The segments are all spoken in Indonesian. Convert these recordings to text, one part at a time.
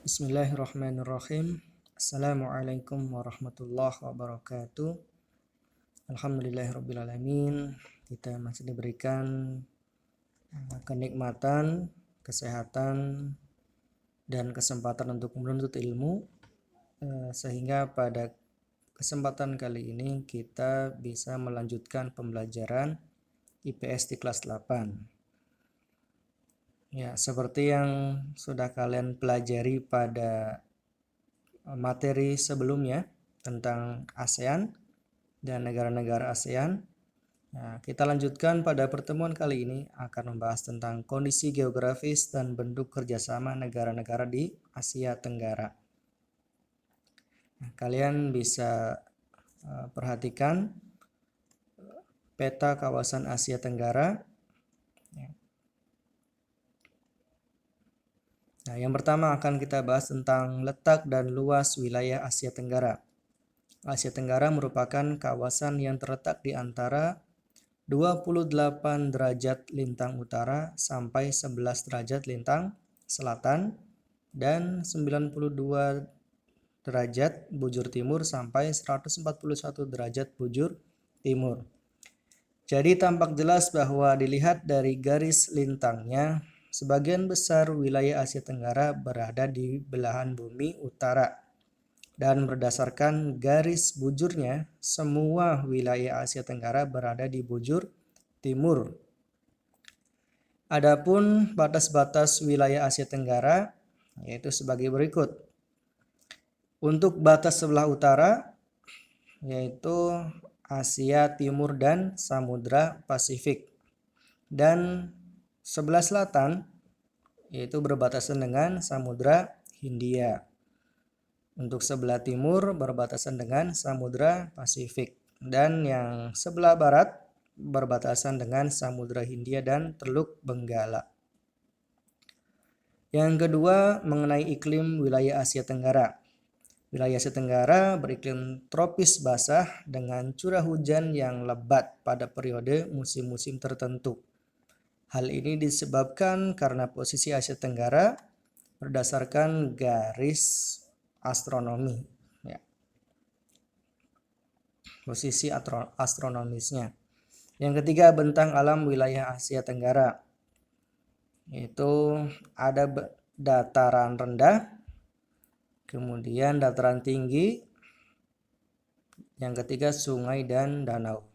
Bismillahirrahmanirrahim. Assalamualaikum warahmatullahi wabarakatuh. Alhamdulillahirrabbilalamin. Kita masih diberikan kenikmatan, kesehatan, dan kesempatan untuk menuntut ilmu, sehingga pada kesempatan kali ini kita bisa melanjutkan pembelajaran IPS di kelas 8. Ya, seperti yang sudah kalian pelajari pada materi sebelumnya tentang ASEAN dan negara-negara ASEAN. Nah, kita lanjutkan pada pertemuan kali ini akan membahas tentang kondisi geografis dan bentuk kerjasama negara-negara di Asia Tenggara. Nah, kalian bisa perhatikan peta kawasan Asia Tenggara. Nah, yang pertama akan kita bahas tentang letak dan luas wilayah Asia Tenggara. Asia Tenggara merupakan kawasan yang terletak di antara 28 derajat lintang utara sampai 11 derajat lintang selatan dan 92 derajat bujur timur sampai 141 derajat bujur timur. Jadi tampak jelas bahwa dilihat dari garis lintangnya, sebagian besar wilayah Asia Tenggara berada di belahan bumi utara. Dan berdasarkan garis bujurnya, semua wilayah Asia Tenggara berada di bujur timur. Adapun batas-batas wilayah Asia Tenggara yaitu sebagai berikut. Untuk batas sebelah utara yaitu Asia Timur dan Samudra Pasifik. Dan sebelah selatan yaitu berbatasan dengan Samudra Hindia. Untuk sebelah timur berbatasan dengan Samudra Pasifik. Dan yang sebelah barat berbatasan dengan Samudra Hindia dan Teluk Benggala. Yang kedua, mengenai iklim wilayah Asia Tenggara. Wilayah Asia Tenggara beriklim tropis basah dengan curah hujan yang lebat pada periode musim-musim tertentu. Hal ini disebabkan karena posisi Asia Tenggara berdasarkan garis astronomi. Ya. Posisi astronomisnya. Yang ketiga, bentang alam wilayah Asia Tenggara. Yaitu ada dataran rendah, kemudian dataran tinggi, yang ketiga sungai dan danau.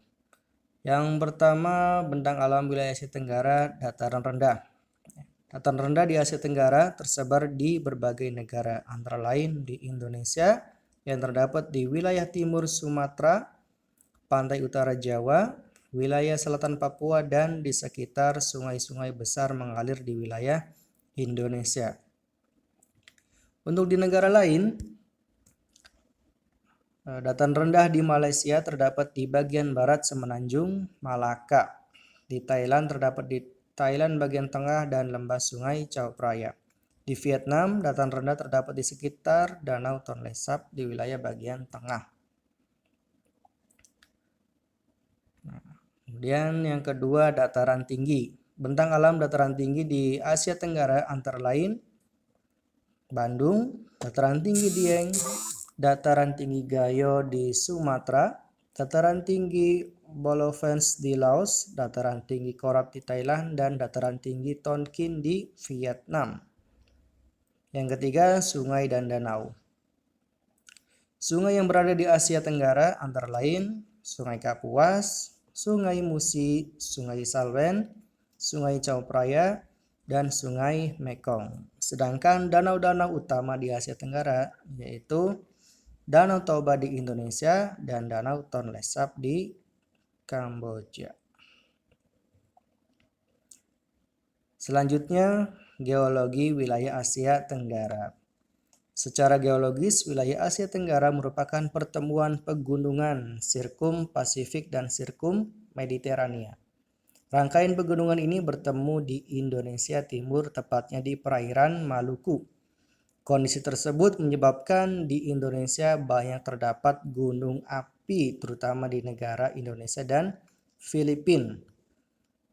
Yang pertama, bentang alam wilayah Asia Tenggara, dataran rendah. Dataran rendah di Asia Tenggara tersebar di berbagai negara, antara lain di Indonesia yang terdapat di wilayah timur Sumatera, pantai utara Jawa, wilayah selatan Papua, dan di sekitar sungai-sungai besar mengalir di wilayah Indonesia. Untuk di negara lain, dataran rendah di Malaysia terdapat di bagian barat semenanjung Malaka. Di Thailand terdapat di Thailand bagian tengah dan lembah sungai Chao Phraya. Di Vietnam, dataran rendah terdapat di sekitar Danau Tonle Sap di wilayah bagian tengah. Kemudian yang kedua, dataran tinggi. Bentang alam dataran tinggi di Asia Tenggara antara lain Bandung, dataran tinggi Dieng, dataran tinggi Gayo di Sumatera, dataran tinggi Bolovens di Laos, dataran tinggi Korat di Thailand, dan dataran tinggi Tonkin di Vietnam. Yang ketiga, sungai dan danau. Sungai yang berada di Asia Tenggara antara lain Sungai Kapuas, Sungai Musi, Sungai Salwen, Sungai Chao Phraya, dan Sungai Mekong. Sedangkan danau-danau utama di Asia Tenggara yaitu Danau Toba di Indonesia dan Danau Tonle Sap di Kamboja. Selanjutnya, geologi wilayah Asia Tenggara. Secara geologis, wilayah Asia Tenggara merupakan pertemuan pegunungan Sirkum Pasifik dan Sirkum Mediterania. Rangkaian pegunungan ini bertemu di Indonesia Timur, tepatnya di perairan Maluku. Kondisi tersebut menyebabkan di Indonesia banyak terdapat gunung api, terutama di negara Indonesia dan Filipina.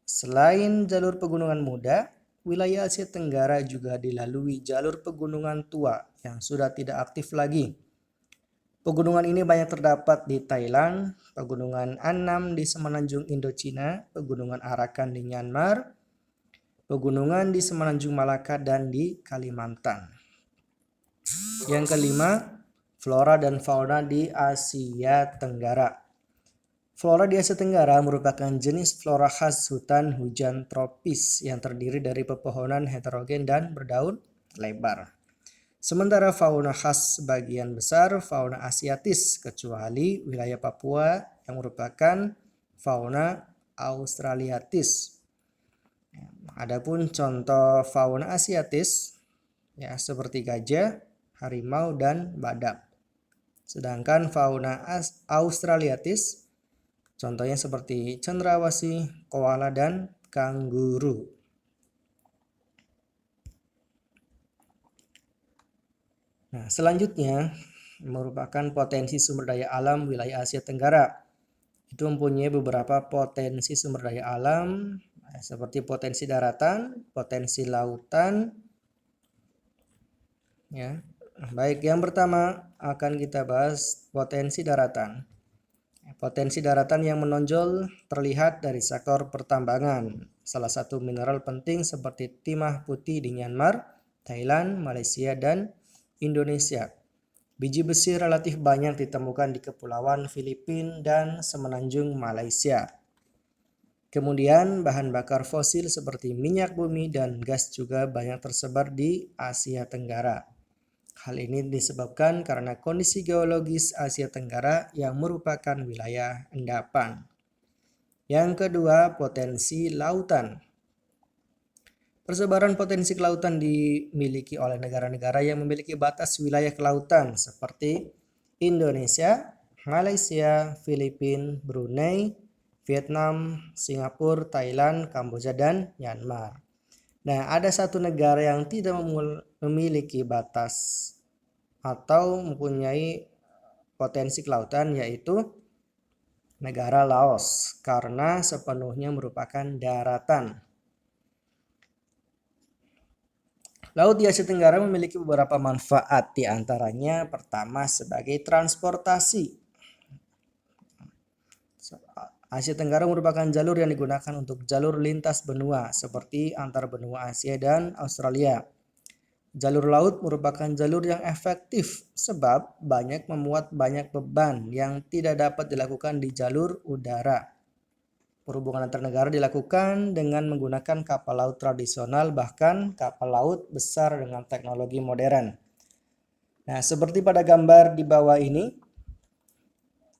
Selain jalur pegunungan muda, wilayah Asia Tenggara juga dilalui jalur pegunungan tua yang sudah tidak aktif lagi. Pegunungan ini banyak terdapat di Thailand, pegunungan Annam di semenanjung Indochina, pegunungan Arakan di Myanmar, pegunungan di semenanjung Malaka dan di Kalimantan. Yang kelima, flora dan fauna di Asia Tenggara. Flora di Asia Tenggara merupakan jenis flora khas hutan hujan tropis yang terdiri dari pepohonan heterogen dan berdaun lebar. Sementara fauna khas sebagian besar fauna asiatis kecuali wilayah Papua yang merupakan fauna australiatis. Adapun contoh fauna asiatis ya seperti gajah, harimau dan badak. Sedangkan fauna australiatis contohnya seperti cendrawasih, koala dan kanguru. Nah, selanjutnya merupakan potensi sumber daya alam wilayah Asia Tenggara. Itu mempunyai beberapa potensi sumber daya alam seperti potensi daratan, potensi lautan. Ya. Baik, yang pertama akan kita bahas potensi daratan. Potensi daratan yang menonjol terlihat dari sektor pertambangan. Salah satu mineral penting seperti timah putih di Myanmar, Thailand, Malaysia, dan Indonesia. Biji besi relatif banyak ditemukan di kepulauan Filipina dan semenanjung Malaysia. Kemudian bahan bakar fosil seperti minyak bumi dan gas juga banyak tersebar di Asia Tenggara. Hal ini disebabkan karena kondisi geologis Asia Tenggara yang merupakan wilayah endapan. Yang kedua, potensi lautan. Persebaran potensi kelautan dimiliki oleh negara-negara yang memiliki batas wilayah kelautan seperti Indonesia, Malaysia, Filipina, Brunei, Vietnam, Singapura, Thailand, Kamboja, dan Myanmar. Nah, ada satu negara yang tidak memiliki batas atau mempunyai potensi kelautan, yaitu negara Laos, karena sepenuhnya merupakan daratan. Laut di Asia Tenggara memiliki beberapa manfaat, di antaranya pertama sebagai transportasi. Asia Tenggara merupakan jalur yang digunakan untuk jalur lintas benua seperti antar benua Asia dan Australia. Jalur laut merupakan jalur yang efektif sebab memuat banyak beban yang tidak dapat dilakukan di jalur udara. Perhubungan antar negara dilakukan dengan menggunakan kapal laut tradisional, bahkan kapal laut besar dengan teknologi modern. Nah, seperti pada gambar di bawah ini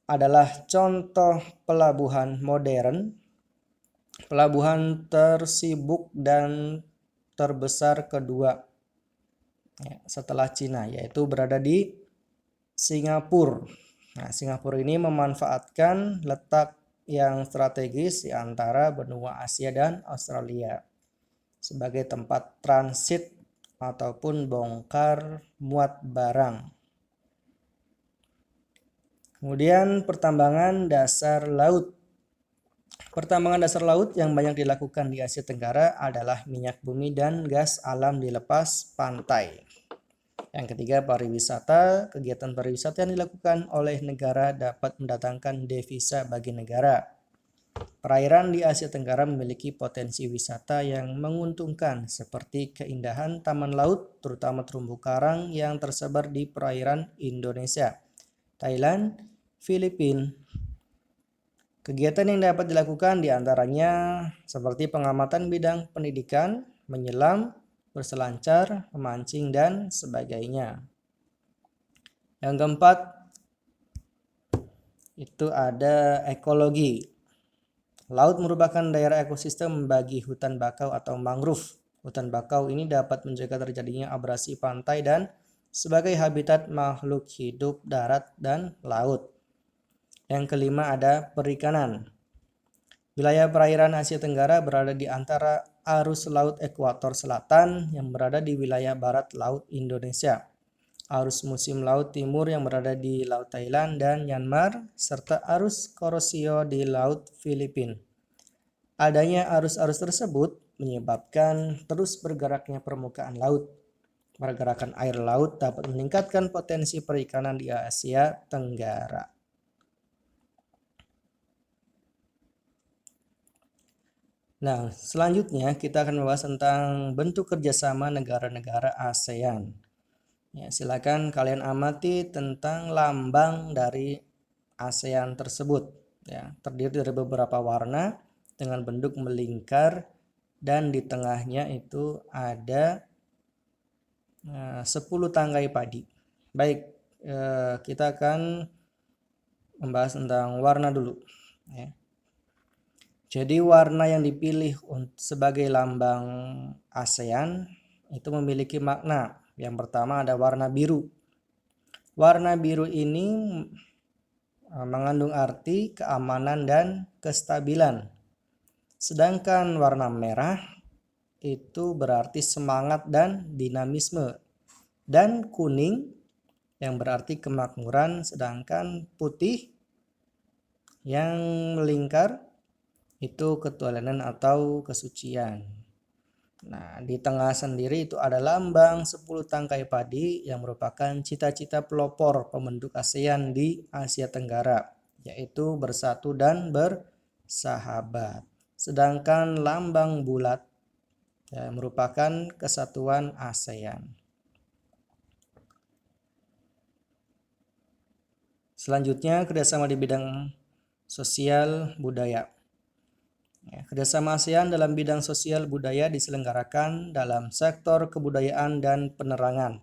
adalah contoh pelabuhan modern, pelabuhan tersibuk dan terbesar kedua setelah Cina, yaitu berada di Singapura. Nah, Singapura ini memanfaatkan letak yang strategis di antara benua Asia dan Australia sebagai tempat transit ataupun bongkar muat barang. Kemudian pertambangan dasar laut. Pertambangan dasar laut yang banyak dilakukan di Asia Tenggara adalah minyak bumi dan gas alam di lepas pantai. Yang ketiga, pariwisata. Kegiatan pariwisata yang dilakukan oleh negara dapat mendatangkan devisa bagi negara. Perairan di Asia Tenggara memiliki potensi wisata yang menguntungkan seperti keindahan taman laut, terutama terumbu karang yang tersebar di perairan Indonesia, Thailand, Filipina. Kegiatan yang dapat dilakukan diantaranya seperti pengamatan bidang pendidikan, menyelam, berselancar, memancing, dan sebagainya. Yang keempat, itu ada ekologi. Laut merupakan daerah ekosistem bagi hutan bakau atau mangrove. Hutan bakau ini dapat mencegah terjadinya abrasi pantai dan sebagai habitat makhluk hidup darat dan laut. Yang kelima ada perikanan. Wilayah perairan Asia Tenggara berada di antara arus laut ekuator selatan yang berada di wilayah barat laut Indonesia, arus musim laut timur yang berada di laut Thailand dan Myanmar, serta arus korosio di laut Filipina. Adanya arus-arus tersebut menyebabkan terus bergeraknya permukaan laut. Pergerakan air laut dapat meningkatkan potensi perikanan di Asia Tenggara. Nah, selanjutnya kita akan membahas tentang bentuk kerjasama negara-negara ASEAN. Ya, silakan kalian amati tentang lambang dari ASEAN tersebut. Ya, terdiri dari beberapa warna dengan bentuk melingkar dan di tengahnya itu ada 10 tangkai padi. Baik, kita akan membahas tentang warna dulu. Ya. Jadi warna yang dipilih sebagai lambang ASEAN itu memiliki makna. Yang pertama ada warna biru. Warna biru ini mengandung arti keamanan dan kestabilan. Sedangkan warna merah itu berarti semangat dan dinamisme. Dan kuning yang berarti kemakmuran, sedangkan putih yang melingkar itu ketuhanan atau kesucian. Nah, di tengah sendiri itu ada lambang 10 tangkai padi yang merupakan cita-cita pelopor pembentuk ASEAN di Asia Tenggara, yaitu bersatu dan bersahabat. Sedangkan lambang bulat ya, merupakan kesatuan ASEAN. Selanjutnya, kerjasama di bidang sosial budaya. Ya, kerjasama ASEAN dalam bidang sosial budaya diselenggarakan dalam sektor kebudayaan dan penerangan,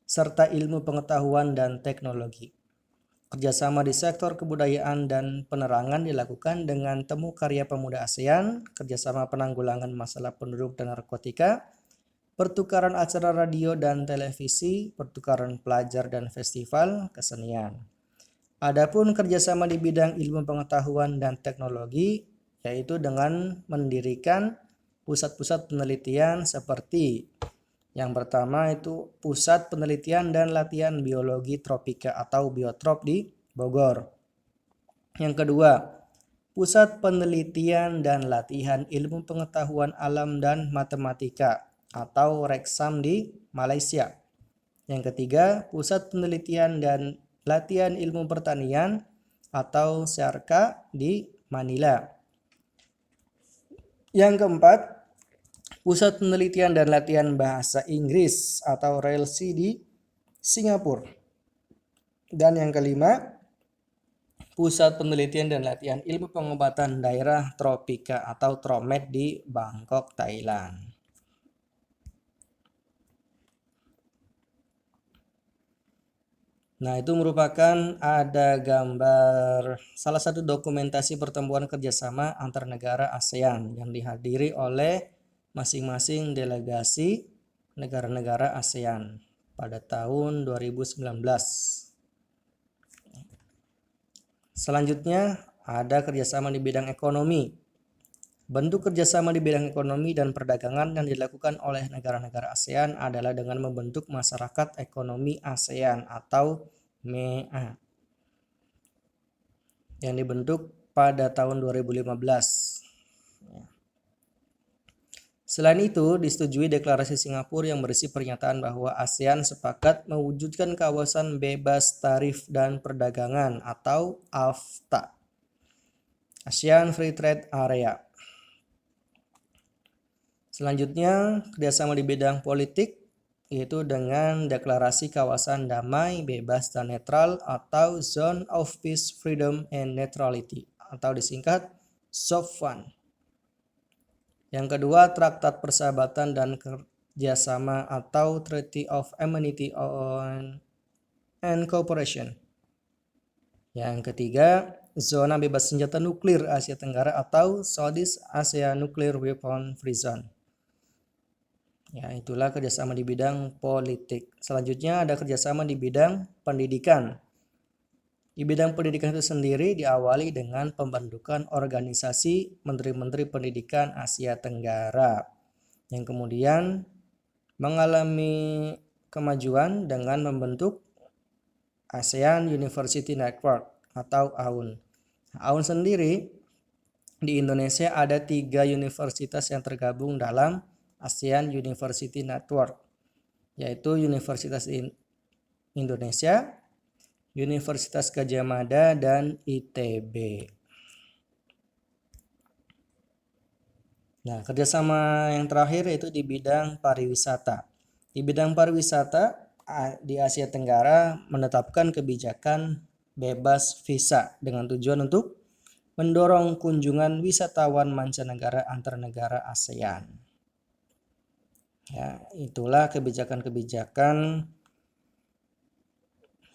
serta ilmu pengetahuan dan teknologi. Kerjasama di sektor kebudayaan dan penerangan dilakukan dengan temu karya pemuda ASEAN, kerjasama penanggulangan masalah penduduk dan narkotika, pertukaran acara radio dan televisi, pertukaran pelajar dan festival kesenian. Adapun kerjasama di bidang ilmu pengetahuan dan teknologi, yaitu dengan mendirikan pusat-pusat penelitian seperti yang pertama itu Pusat Penelitian dan Latihan Biologi Tropika atau Biotrop di Bogor. Yang kedua, Pusat Penelitian dan Latihan Ilmu Pengetahuan Alam dan Matematika atau Reksam di Malaysia. Yang ketiga, Pusat Penelitian dan Latihan Ilmu Pertanian atau SEARCA di Manila. Yang keempat, Pusat Penelitian dan Latihan Bahasa Inggris atau RELSI di Singapura. Dan yang kelima, Pusat Penelitian dan Latihan Ilmu Pengobatan Daerah Tropika atau TROMED di Bangkok, Thailand. Nah, itu merupakan ada gambar salah satu dokumentasi pertemuan kerjasama antar negara ASEAN yang dihadiri oleh masing-masing delegasi negara-negara ASEAN pada tahun 2019. Selanjutnya ada kerjasama di bidang ekonomi. Bentuk kerjasama di bidang ekonomi dan perdagangan yang dilakukan oleh negara-negara ASEAN adalah dengan membentuk Masyarakat Ekonomi ASEAN atau MEA yang dibentuk pada tahun 2015. Selain itu, disetujui deklarasi Singapura yang berisi pernyataan bahwa ASEAN sepakat mewujudkan kawasan bebas tarif dan perdagangan atau AFTA, ASEAN Free Trade Area. Selanjutnya, kerjasama di bidang politik, yaitu dengan deklarasi kawasan damai, bebas, dan netral atau Zone of Peace, Freedom, and Neutrality atau disingkat ZOFAN. Yang kedua, Traktat Persahabatan dan Kerjasama atau Treaty of Amity and Cooperation. Yang ketiga, Zona Bebas Senjata Nuklir Asia Tenggara atau Southeast Asia Nuclear Weapon Free Zone. Ya, itulah kerjasama di bidang politik. Selanjutnya ada kerjasama di bidang pendidikan. Di bidang pendidikan itu sendiri diawali dengan pembentukan organisasi Menteri-Menteri Pendidikan Asia Tenggara yang kemudian mengalami kemajuan dengan membentuk ASEAN University Network atau AUN. AUN sendiri di Indonesia ada 3 universitas yang tergabung dalam ASEAN University Network, yaitu Universitas Indonesia, Universitas Gadjah Mada, dan ITB. Nah, kerjasama yang terakhir yaitu di bidang pariwisata. Di bidang pariwisata di Asia Tenggara menetapkan kebijakan bebas visa dengan tujuan untuk mendorong kunjungan wisatawan mancanegara antar negara ASEAN. Ya, itulah kebijakan-kebijakan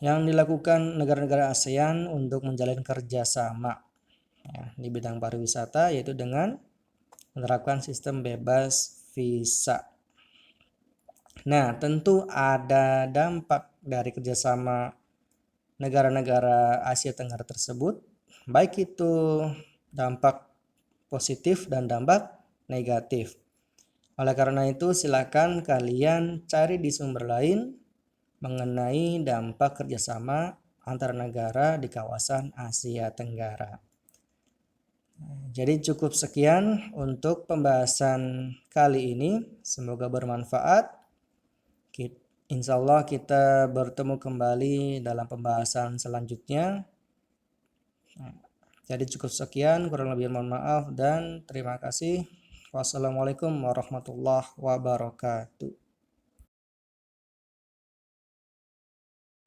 yang dilakukan negara-negara ASEAN untuk menjalin kerjasama di bidang pariwisata, yaitu dengan menerapkan sistem bebas visa. Nah, tentu ada dampak dari kerjasama negara-negara Asia Tenggara tersebut, baik itu dampak positif dan dampak negatif. Oleh karena itu, silakan kalian cari di sumber lain mengenai dampak kerjasama antar negara di kawasan Asia Tenggara. Jadi cukup sekian untuk pembahasan kali ini. Semoga bermanfaat. Insya Allah kita bertemu kembali dalam pembahasan selanjutnya. Jadi cukup sekian, kurang lebih mohon maaf dan terima kasih. Wassalamualaikum warahmatullahi wabarakatuh.